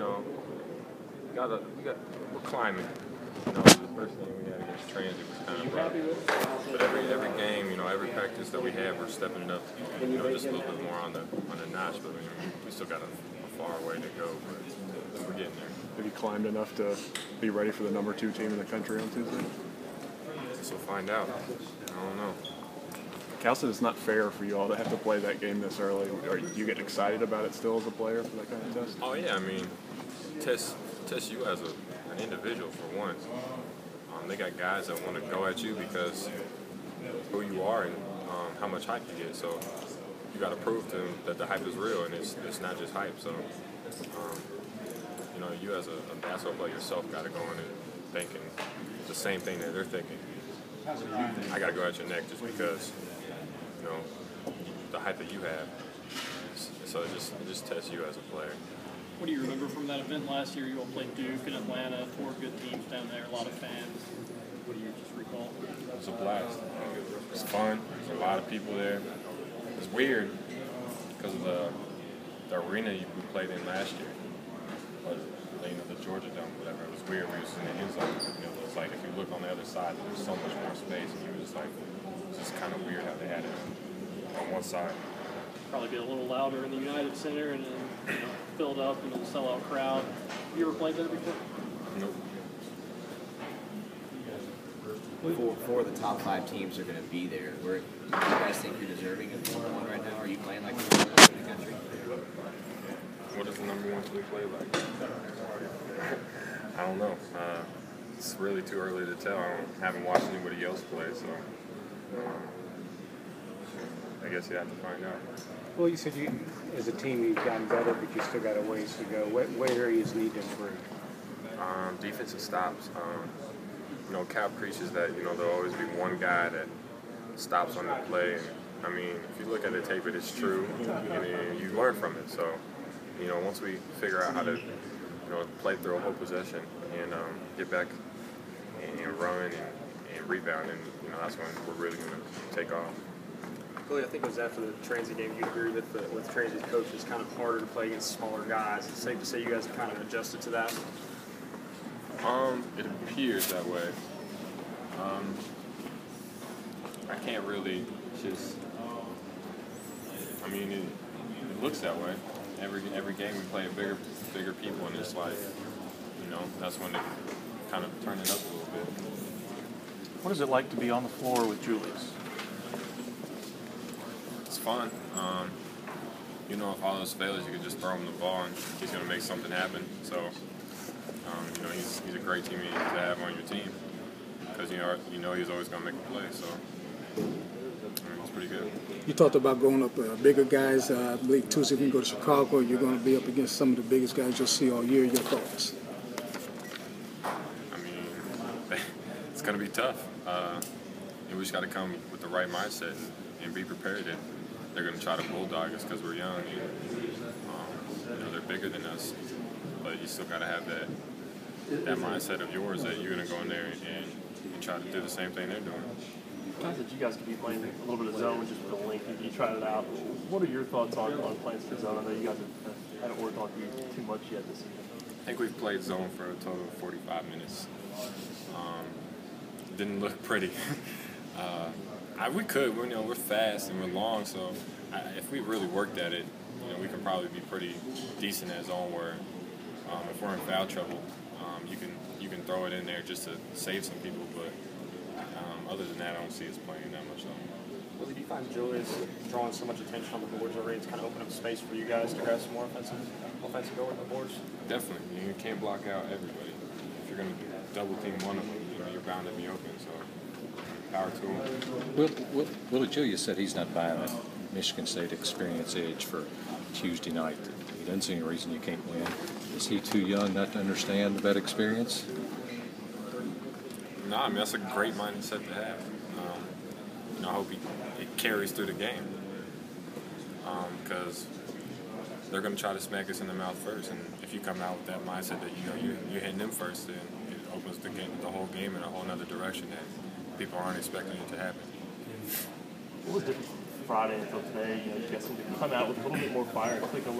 know, we're climbing. You know, the first game we had against Transit was kind of rough. But every game, you know, every practice that we have, we're stepping it up, you know, just a little bit more on the notch. But we still got a far way to go, but we're getting there. Have you climbed enough to be ready for the number 2 team in the country on Tuesday? So find out. I don't know. Cal said it's not fair for you all to have to play that game this early. Are you getting excited about it still as a player for that kind of test? Oh yeah, I mean, test you as an individual for one. They got guys that want to go at you because who you are and how much hype you get. So you got to prove to them that the hype is real and it's not just hype. So you know, you as a basketball player yourself got to go in and thinking the same thing that they're thinking. I got to go at your neck just because, you know, the hype that you have. So it just tests you as a player. What do you remember from that event last year? You all played Duke and Atlanta, 4 good teams down there, a lot of fans. What do you just recall? It was a blast. It was fun. There was a lot of people there. It was weird because of the arena we played in last year. But, you know, the Georgia Dome, whatever. It was weird. We was in the end zone. You know, it's like if you look on the other side, there's so much more space, and you were just like, it's just kind of weird how they had it on one side. Probably be a little louder in the United Center and then, you know, filled up and a sellout crowd. Have you ever played there before? Nope. Four of the top 5 teams are going to be there. Do you guys think you're deserving of number 1 right now? Are you playing like the number 1 in the country? What does the number 1 team play like? I don't know. It's really too early to tell. I haven't watched anybody else play, so I guess you have to find out. Well, you said you, as a team, you've gotten better, but you still got a ways to go. What areas need to improve? Defensive stops. You know, Cal preaches that, you know, there'll always be one guy that stops on the play. And, I mean, if you look at the tape, it's true, and you learn from it. So, you know, once we figure out how to, you know, play through a whole possession and get back and run and rebound, and, you know, that's when we're really going to take off. Willie, I think it was after the Transit game you'd agree with Transit's coach it's kind of harder to play against smaller guys. It's safe to say you guys have kind of adjusted to that? It appears that way. I can't really just. I mean, it looks that way. Every game we play bigger people, and it's like, you know, that's when they kind of turn it up a little bit. What is it like to be on the floor with Julius? It's fun. You know, if all those failures, you can just throw him the ball and he's going to make something happen. So, you know, he's a great teammate to have on your team because you know he's always going to make a play. So, I mean, it's pretty good. You talked about going up bigger guys. I believe Tuesday when you go to Chicago, you're going to be up against some of the biggest guys you'll see all year. Your thoughts? I mean, it's going to be tough. We just got to come with the right mindset and be prepared that they're going to try to bulldog us because we're young and you know, they're bigger than us. But you still got to have that mindset of yours that you're going to go in there and try to do the same thing they're doing. I said you guys could be playing a little bit of zone just with the length. You tried it out. What are your thoughts on playing some zone? I know you guys haven't worked on it too much yet this season. I think we've played zone for a total of 45 minutes. Didn't look pretty. We could. You know, we're fast and we're long, so if we really worked at it, you know, we can probably be pretty decent at zone. Where if we're in foul trouble, you can throw it in there just to save some people. But other than that, I don't see us playing that much zone. Well, did you find Julius drawing so much attention on the boards already? It's kind of opened up space for you guys to grab some more offensive goal on the boards. Definitely. You can't block out everybody. If you're going to double team one of them, you know, you're bound to be open. So. Power to him. Willie Julius said he's not buying a Michigan State experience edge for Tuesday night. He doesn't see any reason you can't win. Is he too young not to understand that experience? No, I mean, that's a great mindset to have. You know, I hope it carries through the game because they're going to try to smack us in the mouth first. And if you come out with that mindset that, you know, you're hitting them first, then it opens the whole game in a whole other direction that people aren't expecting it to happen. What was different from Friday until today? You know, you guys seem to come out with a little bit more fire and click a little